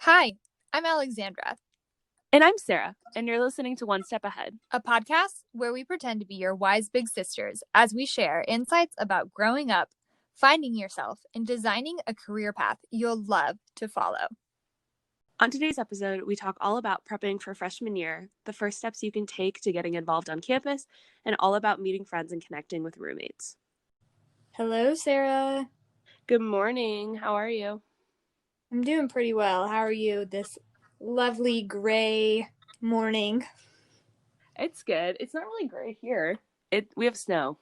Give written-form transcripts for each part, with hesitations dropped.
Hi, I'm Alexandra, And I'm Sarah, and you're listening to One Step Ahead. a podcast where we pretend to be your wise big sisters as we share insights about growing up, finding yourself, and designing a career path you'll love to follow. On today's episode, we talk all about prepping for freshman year, the first steps you can take to getting involved on campus, and all about meeting friends and connecting with roommates. Hello, Sarah. Good morning. How are you? I'm doing pretty well. How are you this lovely gray morning? It's good. It's not really gray here. We have snow.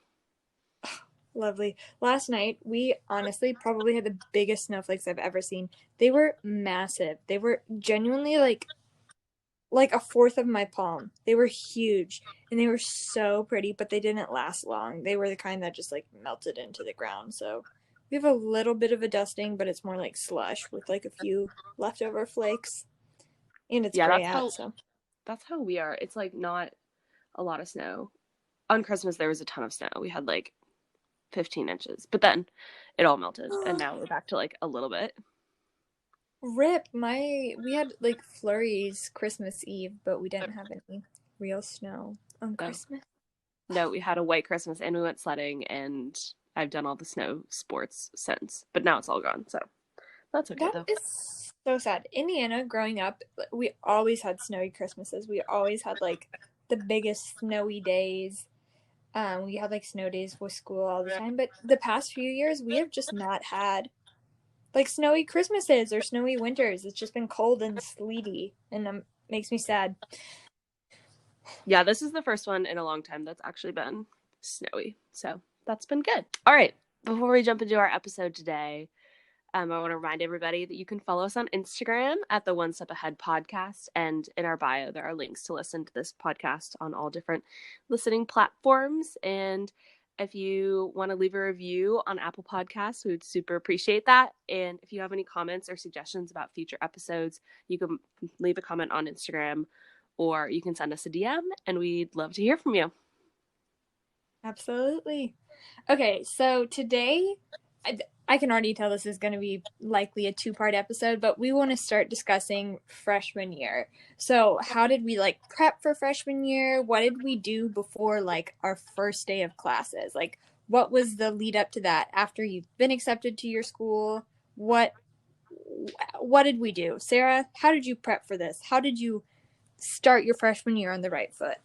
Lovely. Last night, we honestly probably had the biggest snowflakes I've ever seen. They were massive. They were genuinely like a fourth of my palm. They were huge and they were so pretty, but they didn't last long. They were the kind that just like melted into the ground. So we have a little bit of a dusting, but it's more like slush with like a few leftover flakes. And it's Yeah, gray out, so that's how we are. It's like not a lot of snow. On Christmas there was a ton of snow. We had like 15 inches, but then it all melted, and now we're back to like a little bit. rip. We had like flurries Christmas Eve, but we didn't have any real snow on No, Christmas. no, we had a white Christmas and we went sledding, and I've done all the snow sports since, but now it's all gone, so that's okay That though. is so sad. Indiana, growing up, we always had snowy Christmases. We always had like the biggest snowy days. We had like snow days with school all the time. But the past few years, we have just not had like snowy Christmases or snowy winters. It's just been cold and sleety, and makes me sad. Yeah, this is the first one in a long time that's actually been snowy, so that's been good. All right, before we jump into our episode today, I want to remind everybody that you can follow us on Instagram at the One Step Ahead podcast. And in our bio, there are links to listen to this podcast on all different listening platforms. And if you want to leave a review on Apple Podcasts, we would super appreciate that. And if you have any comments or suggestions about future episodes, you can leave a comment on Instagram, or you can send us a DM, and we'd love to hear from you. Absolutely. Okay, so today, I can already tell this is going to be likely a two-part episode, but we want to start discussing freshman year. So, how did we like prep for freshman year? What did we do before like our first day of classes? Like, what was the lead up to that after you've been accepted to your school? What did we do? Sarah, how did you prep for this? How did you start your freshman year on the right foot?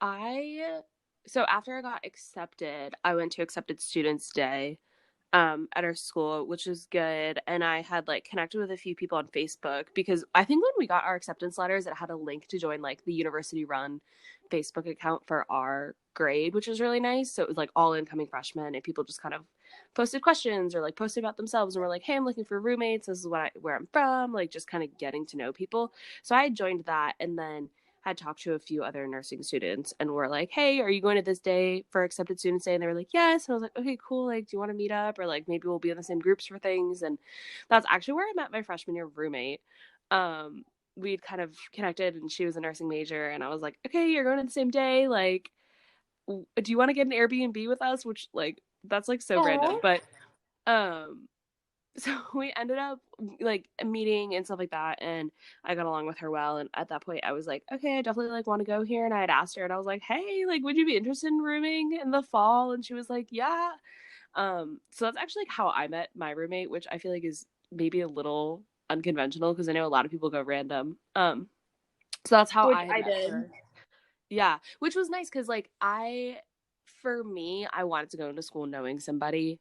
I so after I got accepted, I went to Accepted Students Day at our school, which was good. And I had like connected with a few people on Facebook, because I think when we got our acceptance letters, it had a link to join like the university run Facebook account for our grade, which was really nice. So it was like all incoming freshmen, and people just kind of posted questions or like posted about themselves and were like, hey, I'm looking for roommates. This is where I'm from, like just kind of getting to know people. So I joined that, and then had talked to a few other nursing students and were like, hey, are you going to this day for Accepted Students Day? And they were like, yes. And I was like, okay, cool. Like, do you want to meet up? Or like, maybe we'll be in the same groups for things. And that's actually where I met my freshman year roommate. We'd kind of connected, and she was a nursing major. And I was like, okay, you're going to the same day. Like, do you want to get an Airbnb with us? Which like, that's like so random. Oh, But, um, so we ended up like meeting and stuff like that, and I got along with her well. And at that point I was like, okay, I definitely like want to go here. And I had asked her, and I was like, hey, like, would you be interested in rooming in the fall? And she was like, yeah. So that's actually like how I met my roommate, which I feel like is maybe a little unconventional, because I know a lot of people go random. So that's how which I had I met did. her. Yeah, which was nice, because like for me, I wanted to go into school knowing somebody,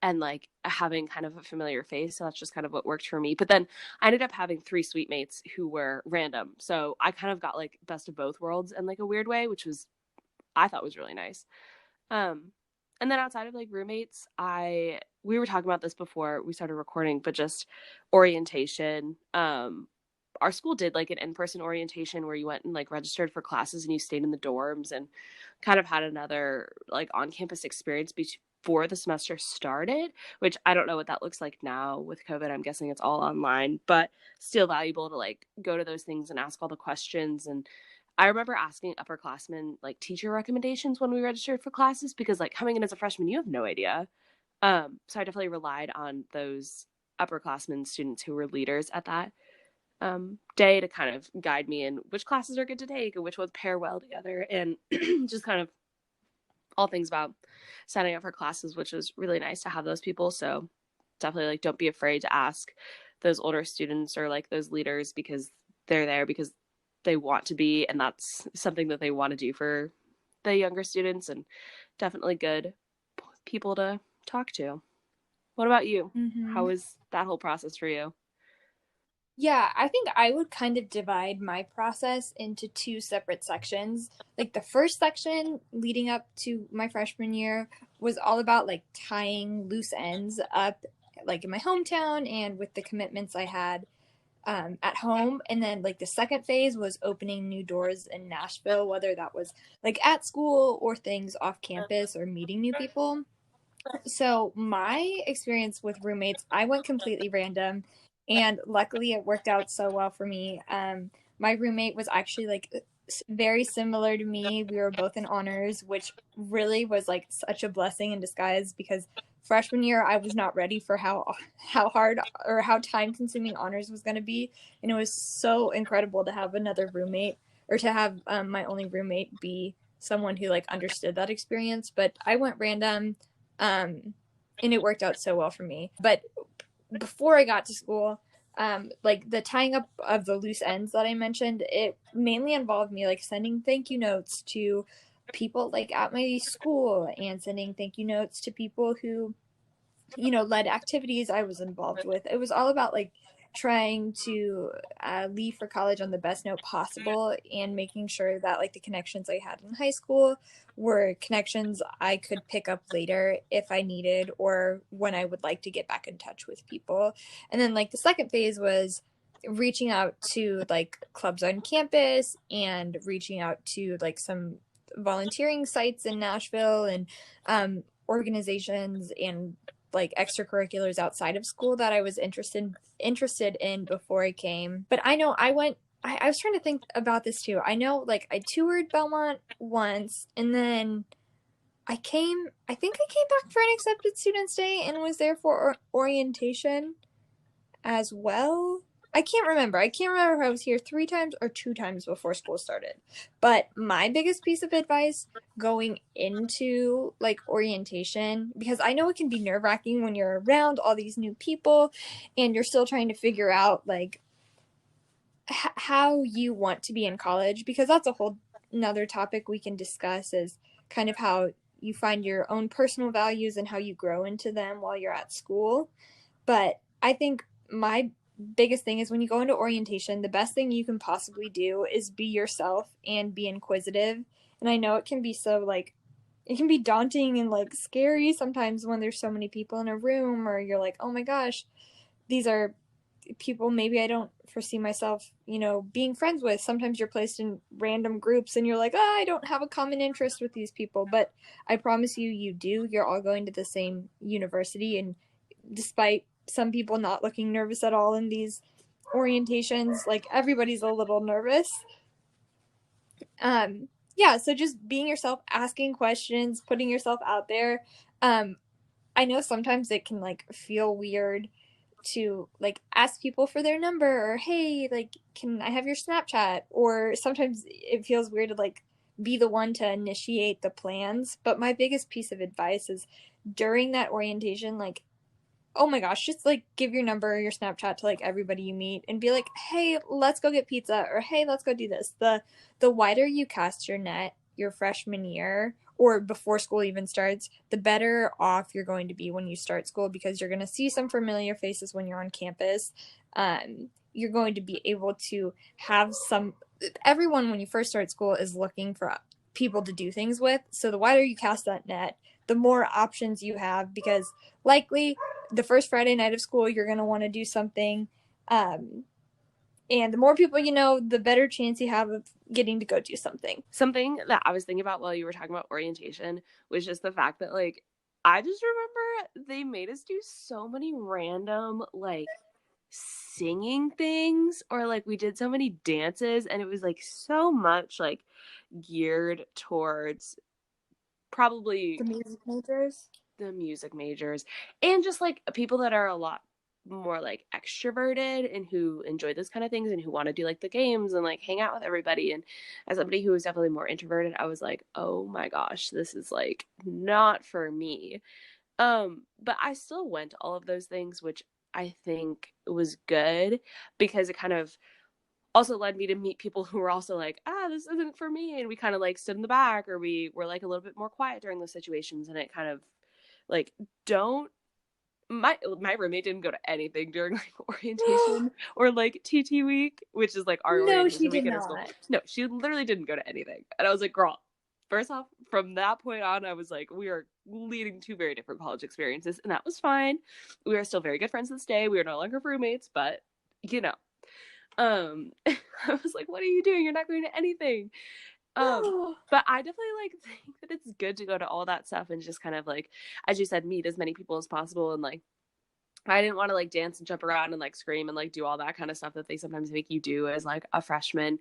and like having kind of a familiar face. So that's just kind of what worked for me. But then I ended up having three suite mates who were random. So I kind of got like best of both worlds in like a weird way, which was, I thought was really nice. Um, and then outside of like roommates, we were talking about this before we started recording, but just orientation. Our school did like an in-person orientation where you went and like registered for classes and you stayed in the dorms and kind of had another like on-campus experience before the semester started, which I don't know what that looks like now with COVID. I'm guessing it's all online, but still valuable to like go to those things and ask all the questions. And I remember asking upperclassmen like teacher recommendations when we registered for classes, because like coming in as a freshman, you have no idea. So I definitely relied on those upperclassmen students who were leaders at that day to kind of guide me in which classes are good to take and which ones pair well together, and just kind of all things about signing up for classes, which was really nice to have those people. So definitely like don't be afraid to ask those older students or like those leaders, because they're there because they want to be, and that's something that they want to do for the younger students, and definitely good people to talk to. What about you? How Mm-hmm. was that whole process for you? Yeah, I think I would kind of divide my process into two separate sections. Like the first section leading up to my freshman year was all about like tying loose ends up like in my hometown and with the commitments I had at home. And then like the second phase was opening new doors in Nashville, whether that was like at school or things off campus or meeting new people. So my experience with roommates, I went completely random, and luckily it worked out so well for me. My roommate was actually like very similar to me. We were both in honors, which really was like such a blessing in disguise because freshman year I was not ready for how hard or how time consuming honors was going to be, and it was so incredible to have another roommate or to have my only roommate be someone who like understood that experience. But I went random, and it worked out so well for me. But before I got to school, like the tying up of the loose ends that I mentioned, it mainly involved me like sending thank you notes to people like at my school and sending thank you notes to people who led activities I was involved with. It was all about like trying to leave for college on the best note possible and making sure that like the connections I had in high school were connections I could pick up later if I needed or when I would like to get back in touch with people. And then like the second phase was reaching out to like clubs on campus and reaching out to like some volunteering sites in Nashville and organizations and like extracurriculars outside of school that I was interested in before I came. But I know I was trying to think about this too. I know like I toured Belmont once and then I think I came back for an accepted students day and was there for orientation as well. I can't remember if I was here 3 times or 2 times before school started. But my biggest piece of advice going into like orientation, because I know it can be nerve wracking when you're around all these new people and you're still trying to figure out like how you want to be in college, because that's a whole another topic we can discuss is kind of how you find your own personal values and how you grow into them while you're at school. But I think my biggest thing is when you go into orientation, the best thing you can possibly do is be yourself and be inquisitive. And I know it can be so like, it can be daunting and like scary sometimes when there's so many people in a room, or you're like, oh my gosh, these are people maybe I don't foresee myself, being friends with. Sometimes you're placed in random groups and you're like, oh, I don't have a common interest with these people. But I promise you, you do. You're all going to the same university. And despite some people not looking nervous at all in these orientations, like everybody's a little nervous. Yeah, so just being yourself, asking questions, putting yourself out there. um I know sometimes it can like feel weird to like ask people for their number, or hey, like can I have your Snapchat, or sometimes it feels weird to like be the one to initiate the plans. But my biggest piece of advice is during that orientation, like, oh my gosh, just like give your number or your Snapchat to like everybody you meet and be like, hey, let's go get pizza, or hey, let's go do this. The wider you cast your net your freshman year or before school even starts, the better off you're going to be when you start school, because you're going to see some familiar faces when you're on campus. You're going to be able to have some, everyone when you first start school is looking for people to do things with. So the wider you cast that net, the more options you have, because likely the first Friday night of school, you're going to want to do something. Um, and the more people you know, the better chance you have of getting to go do something. Something that I was thinking about while you were talking about orientation was just the fact that, like, I just remember they made us do so many random, like, singing things, or like we did so many dances, and it was like so much like geared towards probably The music majors. the music majors and just like people that are a lot more like extroverted and who enjoy those kind of things and who want to do like the games and like hang out with everybody. And as somebody who was definitely more introverted, I was like, oh my gosh, this is like not for me. But I still went to all of those things, which I think was good because it kind of also led me to meet people who were also like, this isn't for me. And we kind of like stood in the back, or we were like a little bit more quiet during those situations. And it kind of like, don't my roommate didn't go to anything during like orientation or like TT week, which is like our No, she orientation did week at our school. not. No, she literally didn't go to anything. And I was like, girl, first off, from that point on, I was like, we are leading two very different college experiences, and that was fine. We are still very good friends to this day. We are no longer roommates, but you know, I was like, what are you doing? You're not going to anything. No. But I definitely like think that it's good to go to all that stuff and just kind of like, as you said, meet as many people as possible. And like, I didn't want to like dance and jump around and like scream and like do all that kind of stuff that they sometimes make you do as like a freshman,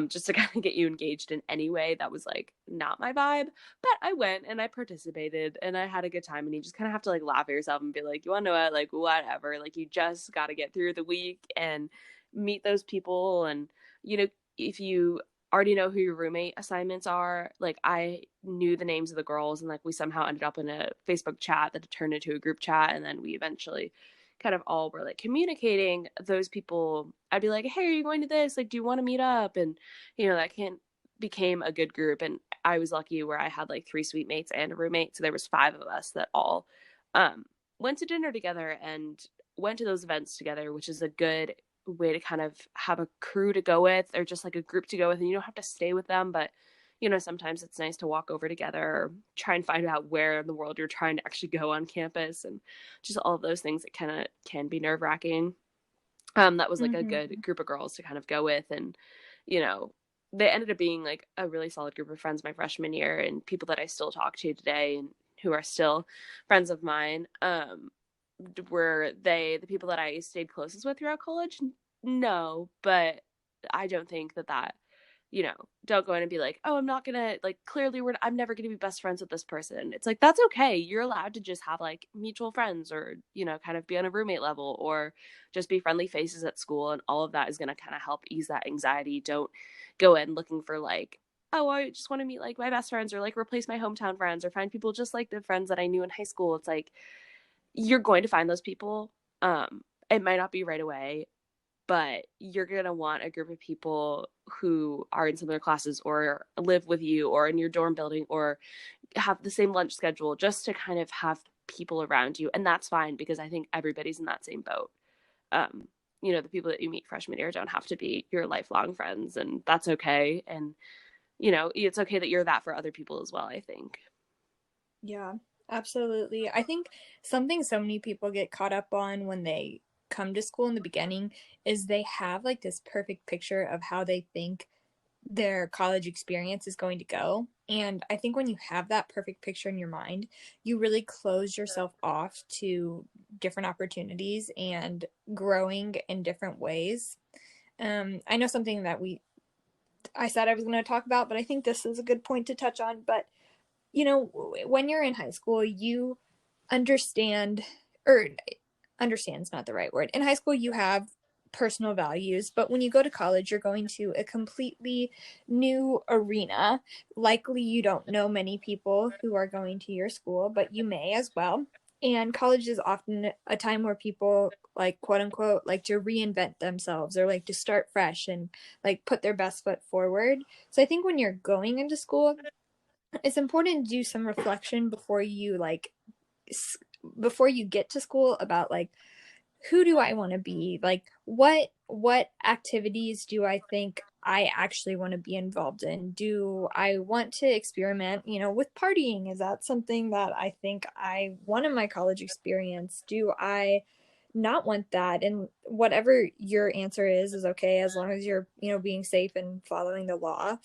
just to kind of get you engaged in any way. That was like not my vibe. But I went and I participated and I had a good time. And you just kind of have to like laugh at yourself and be like, you want to know what? Like, whatever. Like, you just got to get through the week and meet those people. And, you know, if you already know who your roommate assignments are, like, I knew the names of the girls, and like we somehow ended up in a Facebook chat that turned into a group chat, and then we eventually kind of all were like communicating. Those people, I'd be like, hey, are you going to this? Like, do you want to meet up? And that can became a good group. And I was lucky where I had like 3 suite mates and a roommate, so there was 5 of us that all um went to dinner together and went to those events together, which is a good way to kind of have a crew to go with, or just like a group to go with, and you don't have to stay with them, but sometimes it's nice to walk over together, or try and find out where in the world you're trying to actually go on campus, and just all of those things that kind of can be nerve-wracking. That was like a Mm-hmm. good group of girls to kind of go with. And you know they ended up being like a really solid group of friends my freshman year, and people that I still talk to today and who are still friends of mine. Were they the people that I stayed closest with throughout college? No, but I don't think that don't go in and be like, oh, I'm not gonna, like, clearly I'm never gonna be best friends with this person. It's like, that's okay. You're allowed to just have like mutual friends, or kind of be on a roommate level, or just be friendly faces at school, and all of that is gonna kind of help ease that anxiety. Don't go in looking for like, oh, I just want to meet like my best friends, or like replace my hometown friends, or find people just like the friends that I knew in high school. It's like, you're going to find those people. It might not be right away, but you're going to want a group of people who are in similar classes, or live with you, or in your dorm building, or have the same lunch schedule, just to kind of have people around you. And that's fine, because I think everybody's in that same boat. Um, the people that you meet freshman year don't have to be your lifelong friends, and that's okay. And, it's okay that you're that for other people as well, I think. Yeah, absolutely. I think something so many people get caught up on when they come to school in the beginning is they have like this perfect picture of how they think their college experience is going to go. And I think when you have that perfect picture in your mind, you really close yourself off to different opportunities and growing in different ways. I know something that I said I was going to talk about, but I think this is a good point to touch on. But when you're in high school, you understand, or understand's not the right word. In high school, you have personal values, but when you go to college, you're going to a completely new arena. Likely, you don't know many people who are going to your school, but you may as well. And college is often a time where people, like, quote unquote, like to reinvent themselves, or like to start fresh and like put their best foot forward. So I think when you're going into school, it's important to do some reflection before you before you get to school about like, who do I want to be? Like, what activities do I think I actually want to be involved in? Do I want to experiment, with partying? Is that something that I think I want in my college experience? Do I not want that? And whatever your answer is okay, as long as you're, being safe and following the law.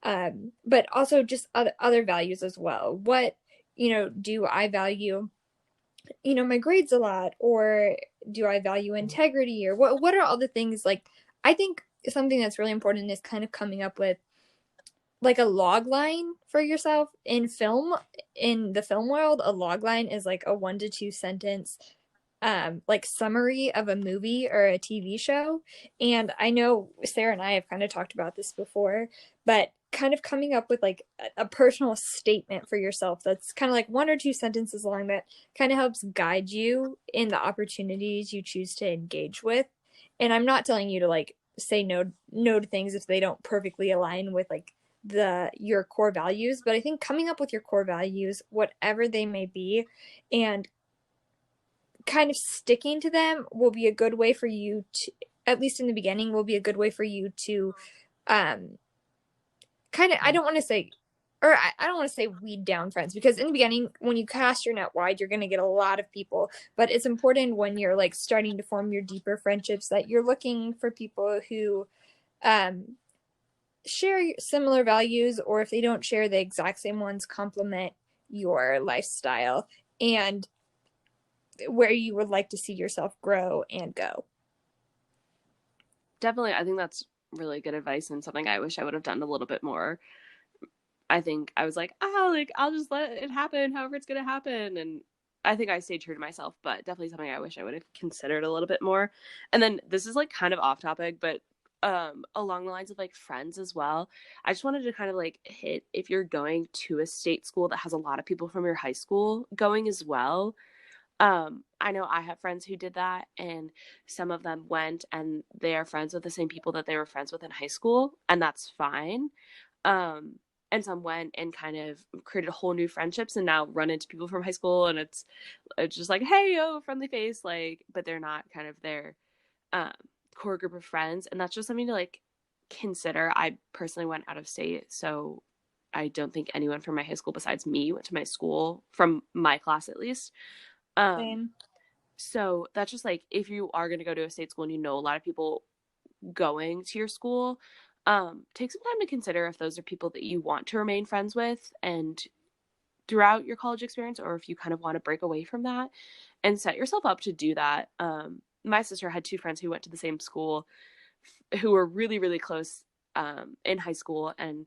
But also just other values as well. What, do I value, my grades a lot, or do I value integrity, or what are all the things? Like, I think something that's really important is kind of coming up with like a log line for yourself. In the film world, a log line is like a 1 to 2 sentence like summary of a movie or a TV show. And I know Sarah and I have kind of talked about this before, but kind of coming up with like a personal statement for yourself that's kind of like one or two sentences long that kind of helps guide you in the opportunities you choose to engage with. And I'm not telling you to like say no to things if they don't perfectly align with like the your core values, but I think coming up with your core values, whatever they may be, and kind of sticking to them will be a good way for you to, at least in the beginning, will be a good way for you to um kind of, I don't want to say, or I don't want to say weed down friends, because in the beginning when you cast your net wide you're going to get a lot of people, but it's important when you're like starting to form your deeper friendships that you're looking for people who um share similar values, or if they don't share the exact same ones, complement your lifestyle and where you would like to see yourself grow and go. Definitely, I think that's really good advice and something I wish I would have done a little bit more. I think I was like, oh, like I'll just let it happen, however it's gonna happen, and I think I stayed true to myself, but definitely something I wish I would have considered a little bit more. And then this is like kind of off topic, but along the lines of like friends as well. I just wanted to kind of like hit, if you're going to a state school that has a lot of people from your high school going as well. I know I have friends who did that, and some of them went and they are friends with the same people that they were friends with in high school, and that's fine. Um, and some went and kind of created whole new friendships and now run into people from high school, and it's just like, hey, oh, friendly face, like, but they're not kind of their um, core group of friends, and that's just something to like consider. I personally went out of state, so I don't think anyone from my high school besides me went to my school, from my class at least. Um, Same. so that's just like, if you are going to go to a state school and you know a lot of people going to your school, take some time to consider if those are people that you want to remain friends with and throughout your college experience, or if you kind of want to break away from that and set yourself up to do that. My sister had two friends who went to the same school who were really, really close in high school, and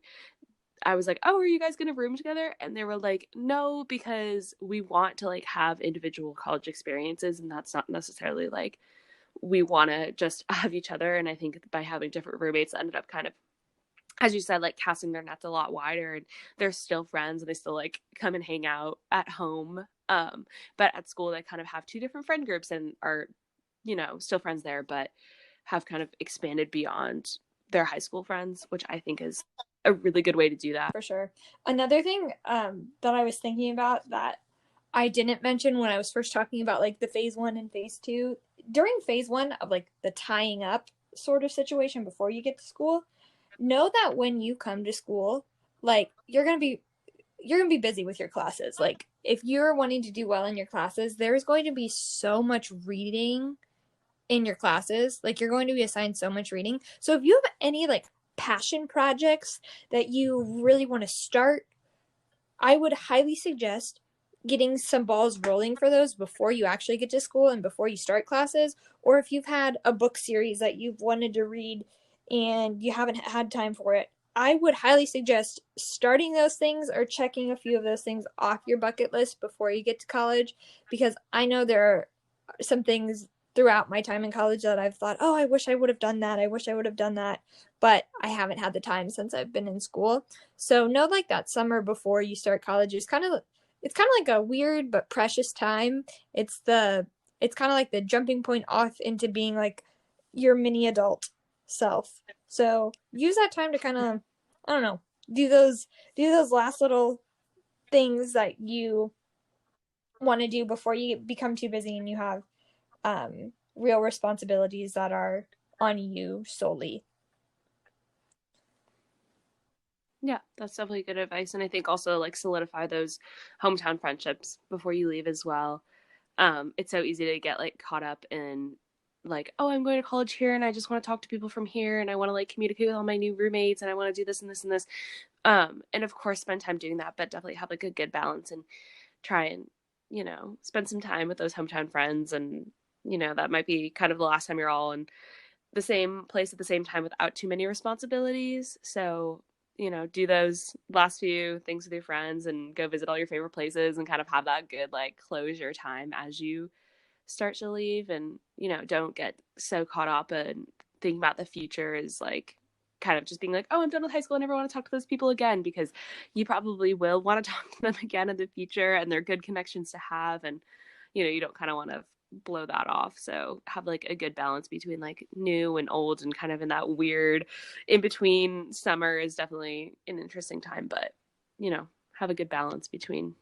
I was like, oh, are you guys going to room together? And they were like, no, because we want to like have individual college experiences. And that's not necessarily like we want to just have each other. And I think by having different roommates ended up kind of, as you said, like casting their nets a lot wider, and they're still friends and they still like come and hang out at home. But at school, they kind of have two different friend groups and are, still friends there, but have kind of expanded beyond their high school friends, which I think is a really good way to do that. For sure. Another thing that I was thinking about that I didn't mention when I was first talking about like the phase one and phase two, during phase one of like the tying up sort of situation before you get to school, know that when you come to school, like you're gonna be busy with your classes. Like if you're wanting to do well in your classes, there's going to be so much reading in your classes. Like you're going to be assigned so much reading. So if you have any like passion projects that you really want to start, I would highly suggest getting some balls rolling for those before you actually get to school and before you start classes. Or if you've had a book series that you've wanted to read and you haven't had time for it, I would highly suggest starting those things or checking a few of those things off your bucket list before you get to college, because I know there are some things throughout my time in college that I've thought, oh, I wish I would have done that. I wish I would have done that. But I haven't had the time since I've been in school. So know like that summer before you start college is it's kind of like a weird but precious time. It's kind of like the jumping point off into being like your mini adult self. So use that time to kind of, I don't know, do those last little things that you want to do before you become too busy and you have real responsibilities that are on you solely. Yeah, that's definitely good advice. And I think also like solidify those hometown friendships before you leave as well. It's so easy to get like caught up in like, oh, I'm going to college here and I just want to talk to people from here and I want to like communicate with all my new roommates and I want to do this and this and this. And of course spend time doing that, but definitely have like a good balance and try and, spend some time with those hometown friends. And, that might be kind of the last time you're all in the same place at the same time without too many responsibilities. So, do those last few things with your friends and go visit all your favorite places and kind of have that good like closure time as you start to leave, and don't get so caught up in thinking about the future as like kind of just being like, oh, I'm done with high school, I never want to talk to those people again, because you probably will want to talk to them again in the future, and they're good connections to have, and you don't kind of want to blow that off. So have like a good balance between like new and old, and kind of in that weird in between. Summer is definitely an interesting time, but have a good balance between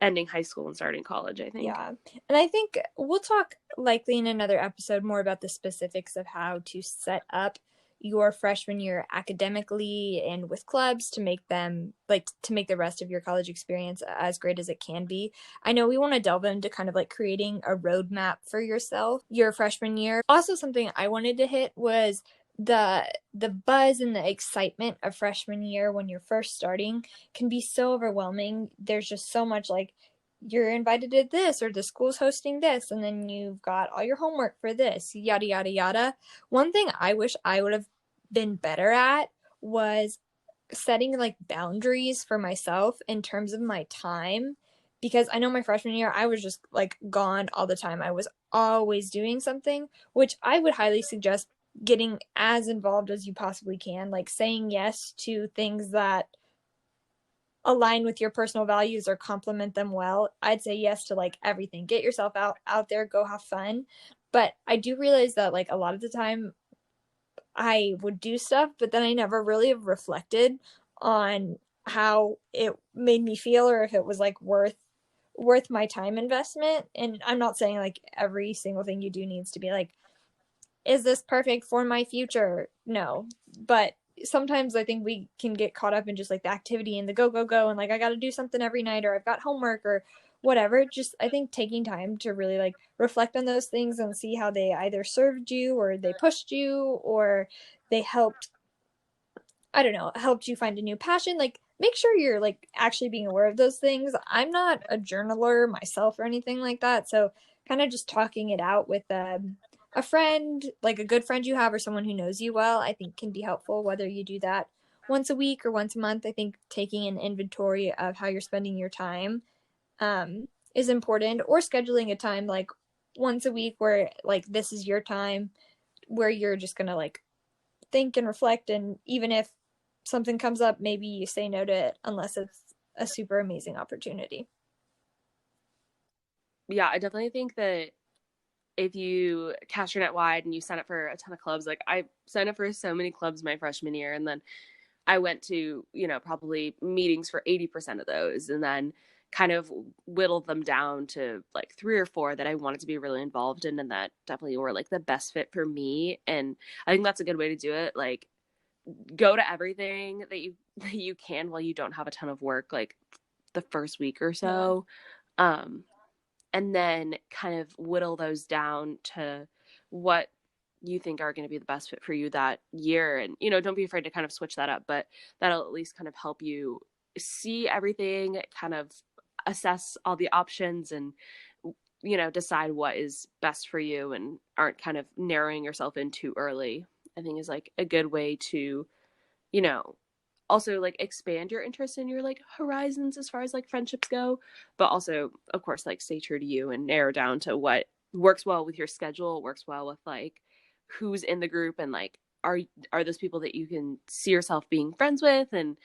ending high school and starting college, I think. Yeah. And I think we'll talk likely in another episode more about the specifics of how to set up your freshman year academically and with clubs to make them like to make the rest of your college experience as great as it can be. I know we want to delve into kind of like creating a roadmap for yourself your freshman year. Also, something I wanted to hit was the buzz and the excitement of freshman year when you're first starting can be so overwhelming. There's just so much like you're invited to this or the school's hosting this and then you've got all your homework for this, yada yada yada. One thing I wish I would have been better at was setting like boundaries for myself in terms of my time, because I know my freshman year I was just like gone all the time. I was always doing something, which I would highly suggest getting as involved as you possibly can, like saying yes to things that align with your personal values or complement them well. I'd say yes to like everything. Get yourself out there, go have fun. But I do realize that like a lot of the time I would do stuff, but then I never really reflected on how it made me feel or if it was like worth my time investment. And I'm not saying like every single thing you do needs to be like, is this perfect for my future? No. But sometimes I think we can get caught up in just like the activity and the go, go, go. And like, I got to do something every night or I've got homework or whatever. Just, I think taking time to really like reflect on those things and see how they either served you or they pushed you or they helped, I don't know, helped you find a new passion. Like, make sure you're like actually being aware of those things. I'm not a journaler myself or anything like that. So, kind of just talking it out with a friend, like a good friend you have or someone who knows you well, I think can be helpful, whether you do that once a week or once a month. I think taking an inventory of how you're spending your time is important, or scheduling a time like once a week where like this is your time where you're just going to like think and reflect. And even if something comes up, maybe you say no to it unless it's a super amazing opportunity. Yeah, I definitely think that if you cast your net wide and you sign up for a ton of clubs, like I signed up for so many clubs my freshman year, and then I went to, probably meetings for 80% of those, and then kind of whittled them down to like 3 or 4 that I wanted to be really involved in and that definitely were like the best fit for me. And I think that's a good way to do it. Like, go to everything that you can while you don't have a ton of work, like the first week or Yeah. so. Um, and then kind of whittle those down to what you think are going to be the best fit for you that year. And don't be afraid to kind of switch that up, but that'll at least kind of help you see everything, kind of assess all the options, and decide what is best for you, and aren't kind of narrowing yourself in too early. I think is like a good way to you know also like expand your interest in your like horizons as far as like friendships go, but also of course like stay true to you and narrow down to what works well with your schedule, works well with like who's in the group, and like are those people that you can see yourself being friends with, and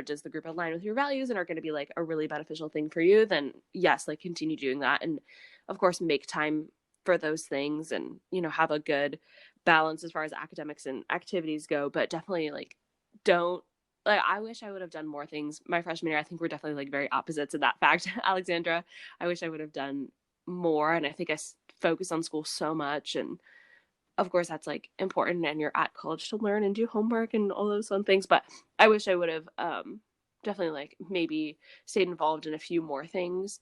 does the group align with your values and are going to be like a really beneficial thing for you, then yes, like continue doing that. And of course make time for those things, and have a good balance as far as academics and activities go, but definitely like don't like, I wish I would have done more things my freshman year. I think we're definitely like very opposites in that fact. Alexandra, I wish I would have done more, and I think I focused on school so much. And of course that's like important, and you're at college to learn and do homework and all those fun things, but I wish I would have definitely like maybe stayed involved in a few more things.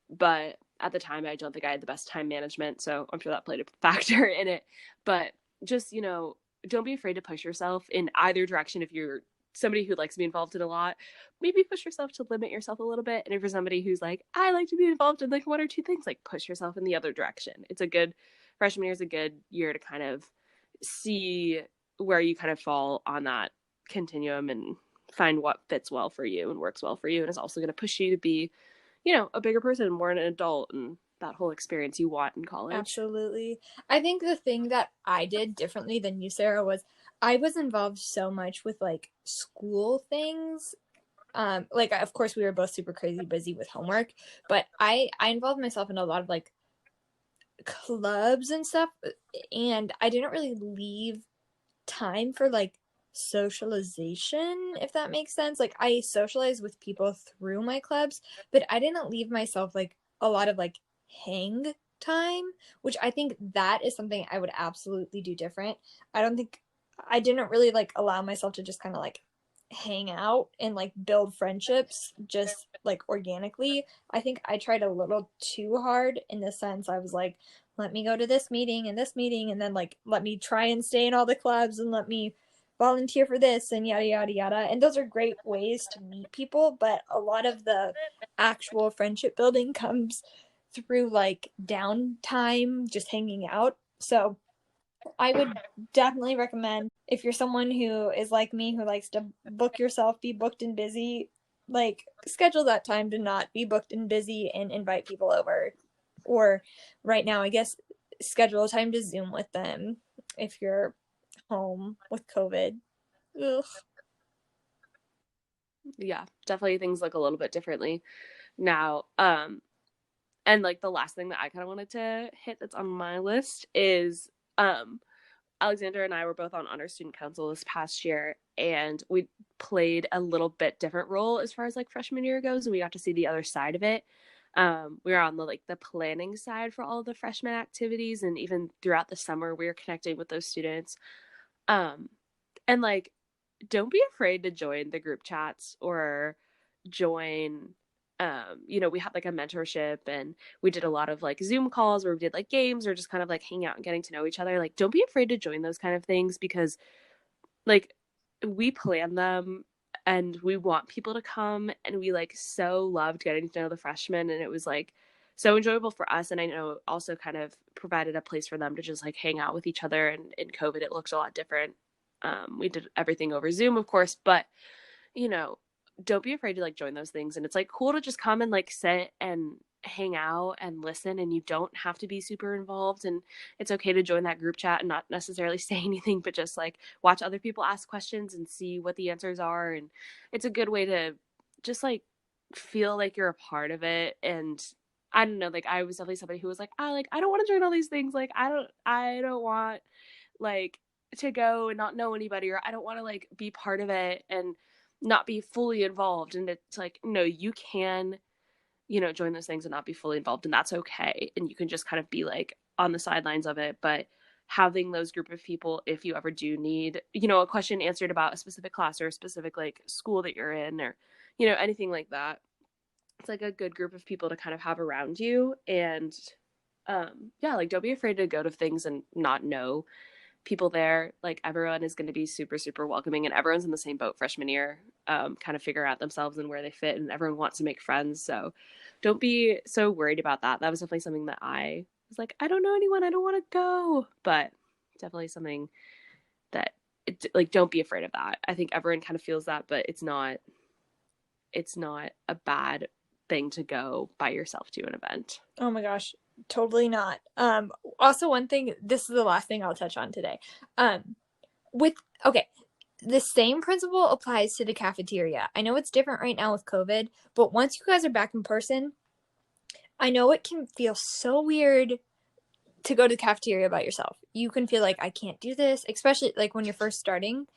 But at the time I don't think I had the best time management, so I'm sure that played a factor in it. But just don't be afraid to push yourself in either direction. If you're somebody who likes to be involved in a lot, maybe push yourself to limit yourself a little bit. And if you're somebody who's like, I like to be involved in like 1 or 2 things, like push yourself in the other direction. It's a good freshman year is a good year to kind of see where you kind of fall on that continuum and find what fits well for you and works well for you, and is also going to push you to be a bigger person, more an adult, and that whole experience you want in college. Absolutely. I think the thing that I did differently than you, Sarah, was I was involved so much with like school things. Like of course we were both super crazy busy with homework, but I involved myself in a lot of like clubs and stuff, and I didn't really leave time for like socialization, if that makes sense. Like I socialized with people through my clubs, but I didn't leave myself like a lot of like hang time, which I think that is something I would absolutely do different. I don't think I didn't really like allow myself to just kind of like hang out and like build friendships just like organically. I think I tried a little too hard in the sense I was like, let me go to this meeting, and then like let me try and stay in all the clubs and let me volunteer for this and yada yada yada. And those are great ways to meet people, but a lot of the actual friendship building comes through like downtime, just hanging out. So I would definitely recommend, if you're someone who is like me, who likes to book yourself, be booked and busy, like schedule that time to not be booked and busy and invite people over. Or right now, I guess schedule a time to Zoom with them if you're home with COVID. Ugh. Yeah, definitely things look a little bit differently now. And like the last thing that I kind of wanted to hit that's on my list is Alexandra and I were both on honor student council this past year, and we played a little bit different role as far as like freshman year goes, and we got to see the other side of it. We were on the like the planning side for all of the freshman activities, and even throughout the summer, we were connecting with those students. Um, and like, don't be afraid to join the group chats or join. We had like a mentorship, and we did a lot of like Zoom calls where we did like games or just kind of like hang out and getting to know each other. Like, don't be afraid to join those kind of things, because like we plan them and we want people to come, and we like so loved getting to know the freshmen, and it was like so enjoyable for us. And I know also kind of provided a place for them to just like hang out with each other. And in COVID it looked a lot different. We did everything over Zoom, of course, but you know, don't be afraid to like join those things. And it's like cool to just come and like sit and hang out and listen, and you don't have to be super involved. And it's okay to join that group chat and not necessarily say anything, but just like watch other people ask questions and see what the answers are. And it's a good way to just like feel like you're a part of it. And I don't know, like I was definitely somebody who was like, I don't want to join all these things. Like I don't want like to go and not know anybody, or I don't want to like be part of it and not be fully involved. And it's like, no, you can, join those things and not be fully involved, and that's okay. And you can just kind of be like on the sidelines of it. But having those group of people, if you ever do need, a question answered about a specific class or a specific like school that you're in, or, anything like that, it's like a good group of people to kind of have around you. And yeah, like don't be afraid to go to things and not know people there. Like everyone is going to be super super welcoming, and everyone's in the same boat freshman year, kind of figure out themselves and where they fit, and everyone wants to make friends. So don't be so worried about that. That was definitely something that I was like, I don't know anyone, I don't want to go. But definitely something that like don't be afraid of that. I think everyone kind of feels that, but it's not a bad thing to go by yourself to an event. Oh my gosh, totally not. Also one thing, this is the last thing I'll touch on today. Um, with okay, the same principle applies to the cafeteria. I know it's different right now with COVID, but once you guys are back in person, I know it can feel so weird to go to the cafeteria by yourself. You can feel like I can't do this, especially like when you're first starting.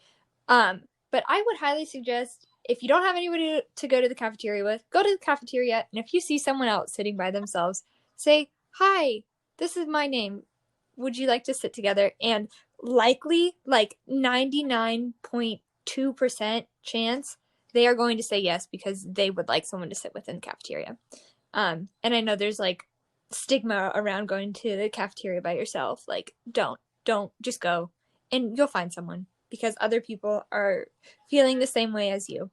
But I would highly suggest, if you don't have anybody to go to the cafeteria with, go to the cafeteria, and if you see someone else sitting by themselves, say, "Hi, this is my name. Would you like to sit together?" And likely, like 99.2% chance, they are going to say yes because they would like someone to sit with in the cafeteria. And I know there's like stigma around going to the cafeteria by yourself. Like, don't just go, and you'll find someone because other people are feeling the same way as you.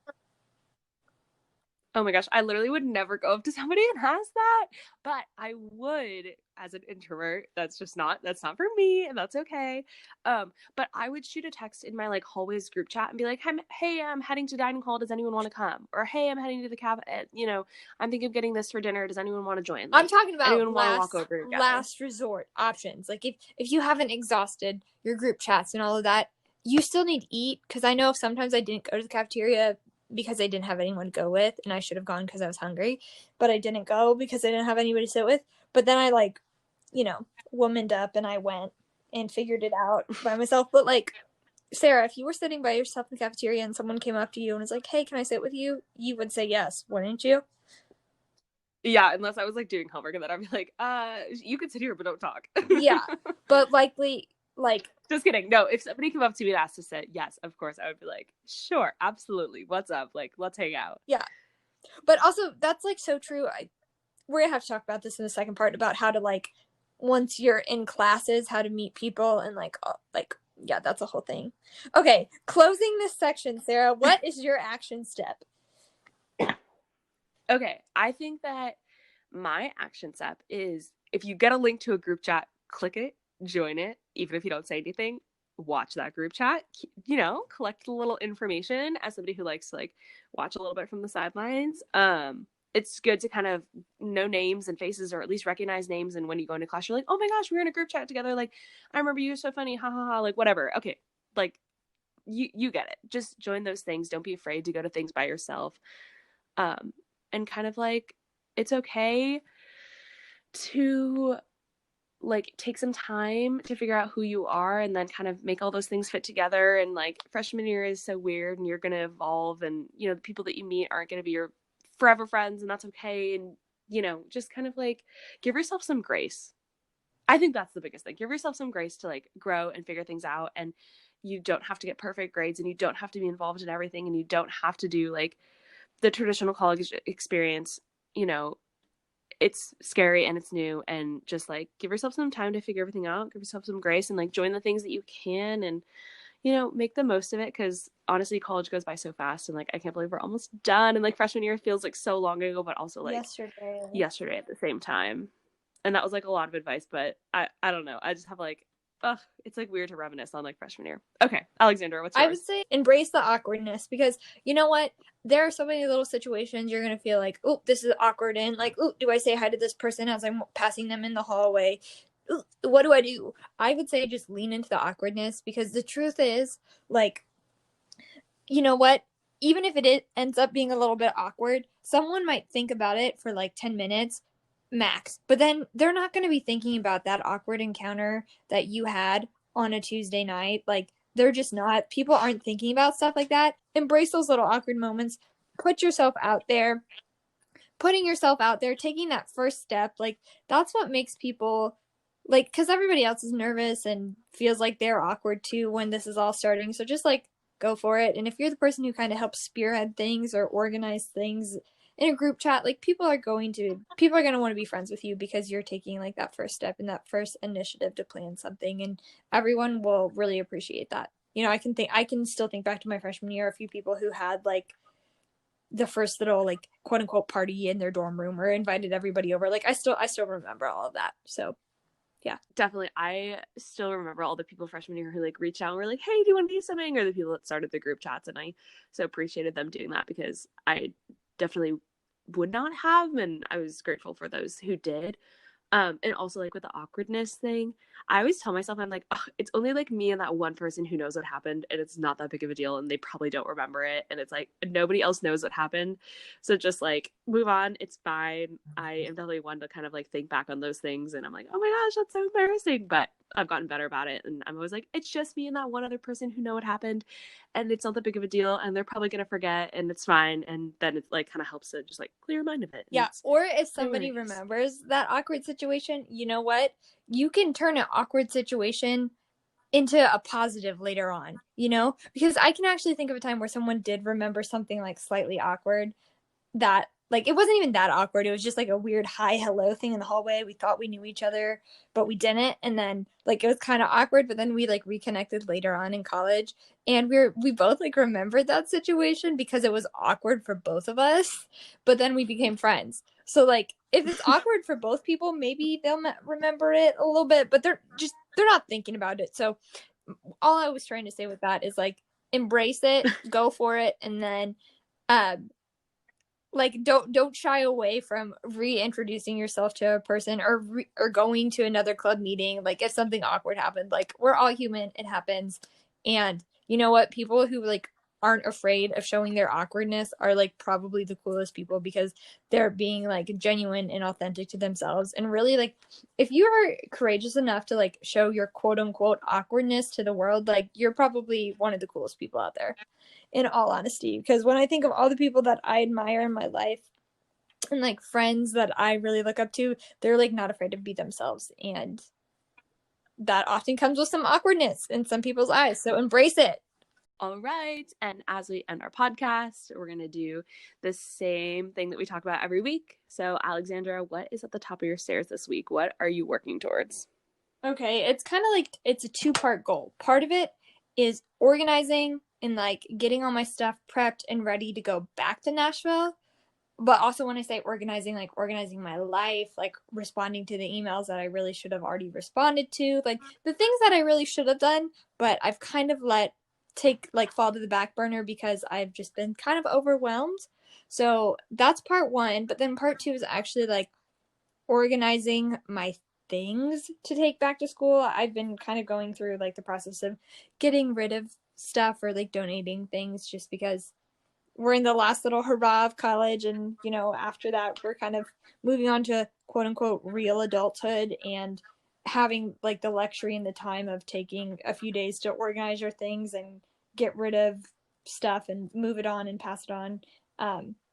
Oh my gosh, I literally would never go up to somebody and ask that, but I would as an introvert. That's not for me, and that's okay. But I would shoot a text in my like hallways group chat and be like, "Hey, I'm heading to dining hall. Does anyone want to come?" Or, "Hey, I'm heading to the cafe. I'm thinking of getting this for dinner. Does anyone want to join? I'm Like, talking about anyone want to walk over together?" last resort options. Like if you haven't exhausted your group chats and all of that, you still need to eat. Because I know sometimes I didn't go to the cafeteria because I didn't have anyone to go with, and I should have gone because I was hungry, but I didn't go because I didn't have anybody to sit with. But then I like, womaned up and I went and figured it out by myself. But like, Sarah, if you were sitting by yourself in the cafeteria and someone came up to you and was like, "Hey, can I sit with you?" You would say yes, wouldn't you? Yeah, unless I was like doing homework, and then I'd be like, you can sit here, but don't talk." Yeah, but likely, like, Just kidding. No, if somebody came up to me and asked to sit, yes, of course, I would be like, sure, absolutely. What's up? Like, let's hang out. yeah. But also, that's like so true. We're gonna have to talk about this in the second part about how to like, once you're in classes, how to meet people and like, yeah, that's a whole thing. Okay, closing this section, Sarah. What is your action step? Okay, I think that my action step is if you get a link to a group chat, click it, join it, even if you don't say anything, watch that group chat, collect a little information as somebody who likes to like watch a little bit from the sidelines. It's good to kind of know names and faces or at least recognize names, and when you go into class you're like, "Oh my gosh, we were in a group chat together, like I remember you, so funny, ha ha ha," like whatever. Okay, like you get it. Just join those things. Don't be afraid to go to things by yourself. um and kind of like, it's okay to like take some time to figure out who you are and then kind of make all those things fit together. And like freshman year is so weird and you're going to evolve, and the people that you meet aren't going to be your forever friends, and that's okay. And just kind of like give yourself some grace. I think that's the biggest thing. Give yourself some grace to like grow and figure things out, and you don't have to get perfect grades, and you don't have to be involved in everything, and you don't have to do like the traditional college experience. you know it's scary and it's new, and just like give yourself some time to figure everything out, give yourself some grace, and like join the things that you can, and make the most of it, because honestly college goes by so fast, and like I can't believe we're almost done, and like freshman year feels like so long ago, but also like Yesterday. yesterday at the same time. And that was like a lot of advice, but I don't know, I just have like, ugh, it's like weird to reminisce on like freshman year. Okay, Alexandra, what's I would yours? say embrace the awkwardness, because you know what? There are so many little situations you're going to feel like, "Oh, this is awkward." And like, "Oh, do I say hi to this person as I'm passing them in the hallway? Ooh, what do I do?" I would say just lean into the awkwardness, because the truth is, like, you know what? Even if ends up being a little bit awkward, someone might think about it for like 10 minutes max, but then they're not going to be thinking about that awkward encounter that you had on a Tuesday night. Like, they're just not. People aren't thinking about stuff like that. Embrace those little awkward moments. Put yourself out there. Putting yourself out there, taking that first step, like, that's what makes people, like, because everybody else is nervous and feels like they're awkward too when this is all starting. So just like go for it. And if you're the person who kind of helps spearhead things or organize things in a group chat, like, people are going to want to be friends with you because you're taking like that first step and that first initiative to plan something, and everyone will really appreciate that. I can still think back to my freshman year, a few people who had like the first little like quote unquote party in their dorm room or invited everybody over. Like, I still remember all of that. So yeah. Definitely, I still remember all the people freshman year who like reached out and were like, "Hey, do you want to do something?" Or the people that started the group chats, and I so appreciated them doing that, because I definitely would not have, and I was grateful for those who did. And also like with the awkwardness thing, I always tell myself, I'm like, oh, it's only like me and that one person who knows what happened, and it's not that big of a deal, and they probably don't remember it, and it's like nobody else knows what happened, so just like move on, it's fine. I am definitely one to kind of like think back on those things, and I'm like, oh my gosh, that's so embarrassing, but I've gotten better about it, and I'm always like, it's just me and that one other person who know what happened, and it's not that big of a deal, and they're probably gonna forget, and it's fine, and then it like kind of helps to just like clear your mind of it. Yeah. Or if No somebody worries. remembers that awkward situation, you know what? You can turn an awkward situation into a positive later on, because I can actually think of a time where someone did remember something like slightly awkward that like, it wasn't even that awkward. It was just like a weird hi hello thing in the hallway. We thought we knew each other, but we didn't. And then like it was kind of awkward, but then we like reconnected later on in college, and we both like remembered that situation because it was awkward for both of us, but then we became friends. So like if it's awkward for both people, maybe they'll remember it a little bit, but they're not thinking about it. So all I was trying to say with that is like embrace it, go for it, and then um like don't shy away from reintroducing yourself to a person, or going to another club meeting. Like if something awkward happened, like we're all human, it happens. And you know what, people who like aren't afraid of showing their awkwardness are like probably the coolest people, because they're being like genuine and authentic to themselves. And really, like if you are courageous enough to like show your quote unquote awkwardness to the world, like you're probably one of the coolest people out there, in all honesty. Because when I think of all the people that I admire in my life and like friends that I really look up to, they're like not afraid to be themselves. And that often comes with some awkwardness in some people's eyes. So embrace it. All right. And as we end our podcast, we're going to do the same thing that we talk about every week. So, Alexandra, what is at the top of your stairs this week? What are you working towards? Okay, it's kind of like it's a two-part goal. Part of it is organizing and like getting all my stuff prepped and ready to go back to Nashville. But also when I say organizing, like organizing my life, like responding to the emails that I really should have already responded to, like the things that I really should have done, but I've kind of let take like fall to the back burner because I've just been kind of overwhelmed. So that's part one. But then part two is actually like organizing my things to take back to school. I've been kind of going through like the process of getting rid of stuff or like donating things, just because we're in the last little hurrah of college, and you know, after that we're kind of moving on to quote unquote real adulthood, and having like the luxury and the time of taking a few days to organize your things and get rid of stuff and move it on and pass it on.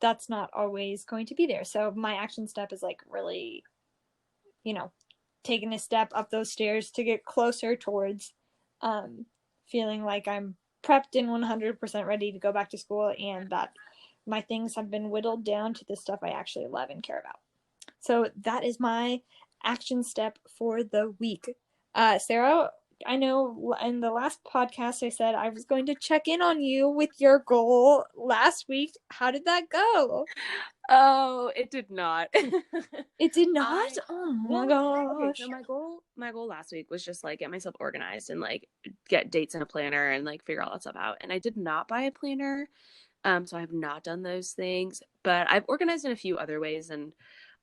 That's not always going to be there. So my action step is like really, you know, taking a step up those stairs to get closer towards um, feeling like I'm prepped and 100% ready to go back to school, and that my things have been whittled down to the stuff I actually love and care about. So that is my action step for the week. Sarah, I know in the last podcast I said I was going to check in on you with your goal last week. How did that go? Oh, it did not. It did not? I Oh my well, okay, so gosh. my goal last week was just like get myself organized and like get dates in a planner and like figure all that stuff out. And I did not buy a planner. So I have not done those things, but I've organized in a few other ways, and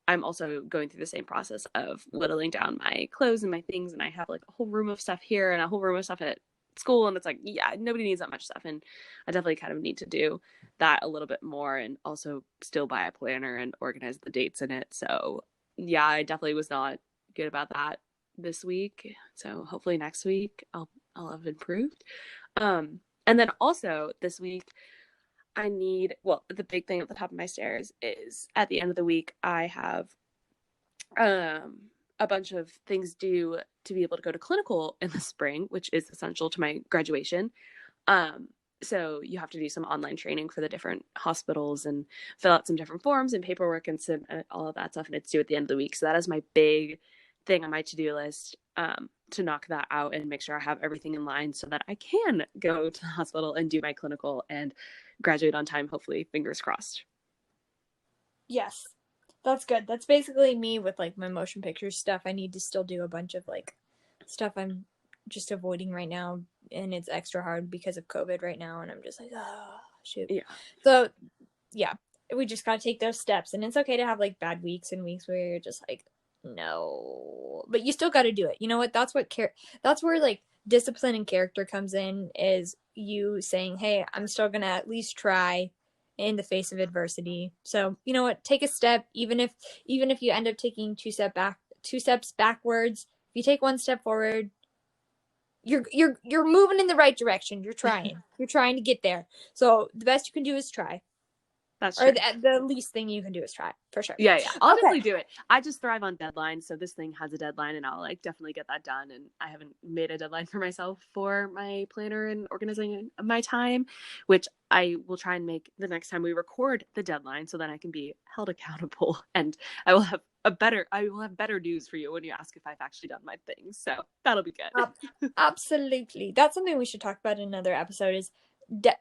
I'm also going through the same process of whittling down my clothes and my things, and I have like a whole room of stuff here and a whole room of stuff at school, and it's like, yeah, nobody needs that much stuff, and I definitely kind of need to do that a little bit more, and also still buy a planner and organize the dates in it. So yeah, I definitely was not good about that this week. So hopefully next week I'll have improved. And then also this week I need, well, the big thing at the top of my stairs is at the end of the week, I have a bunch of things due to be able to go to clinical in the spring, which is essential to my graduation. Um, so you have to do some online training for the different hospitals and fill out some different forms and paperwork and some, all of that stuff. And it's due at the end of the week. So that is my big thing on my to-do list, to knock that out and make sure I have everything in line so that I can go to the hospital and do my clinical and graduate on time, hopefully, fingers crossed. Yes. That's good. That's basically me with like my motion picture stuff. I need to still do a bunch of like stuff I'm just avoiding right now, and it's extra hard because of COVID right now, and I'm just like, oh shoot. Yeah. So yeah, we just gotta take those steps, and it's okay to have like bad weeks and weeks where you're just like, no, but you still got to do it. You know what? That's where like discipline and character comes in, is you saying, hey, I'm still gonna at least try in the face of adversity. So you know what? Take a step, even if you end up taking two steps backwards. If you take one step forward, you're moving in the right direction. You're trying. You're trying to get there. So the best you can do is try. That's Or true. the least thing you can do is try, for sure. Yeah, yeah. I'll Okay. definitely do it. I just thrive on deadlines, so this thing has a deadline and I'll like definitely get that done. And I haven't made a deadline for myself for my planner and organizing my time, which I will try and make the next time we record the deadline so that I can be held accountable and I will have better news for you when you ask if I've actually done my things. So that'll be good. Absolutely. That's something we should talk about in another episode is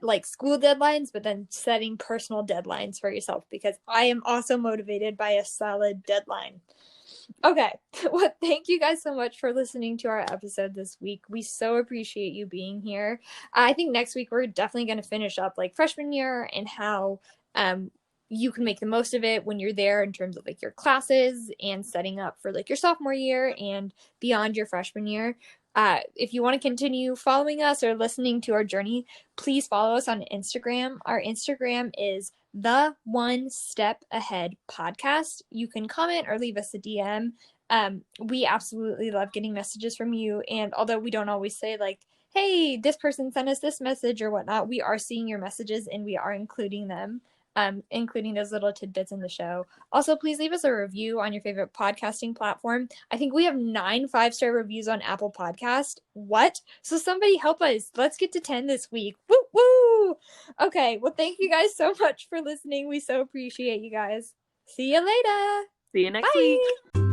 like school deadlines, but then setting personal deadlines for yourself because I am also motivated by a solid deadline. Okay. Well, thank you guys so much for listening to our episode this week. We so appreciate you being here. I think next week we're definitely going to finish up like freshman year and how um you can make the most of it when you're there in terms of like your classes and setting up for like your sophomore year and beyond your freshman year. If you want to continue following us or listening to our journey, please follow us on Instagram. Our Instagram is the One Step Ahead podcast. You can comment or leave us a DM. We absolutely love getting messages from you. And although we don't always say, like, hey, this person sent us this message or whatnot, we are seeing your messages and we are including them, including those little tidbits in the show. Also, please leave us a review on your favorite podcasting platform. I think we have 9 5-star reviews on Apple Podcast. What? So somebody help us. Let's get to 10 this week. Woo woo! Okay, well, thank you guys so much for listening. We so appreciate you guys. See you later. See you next week. Bye.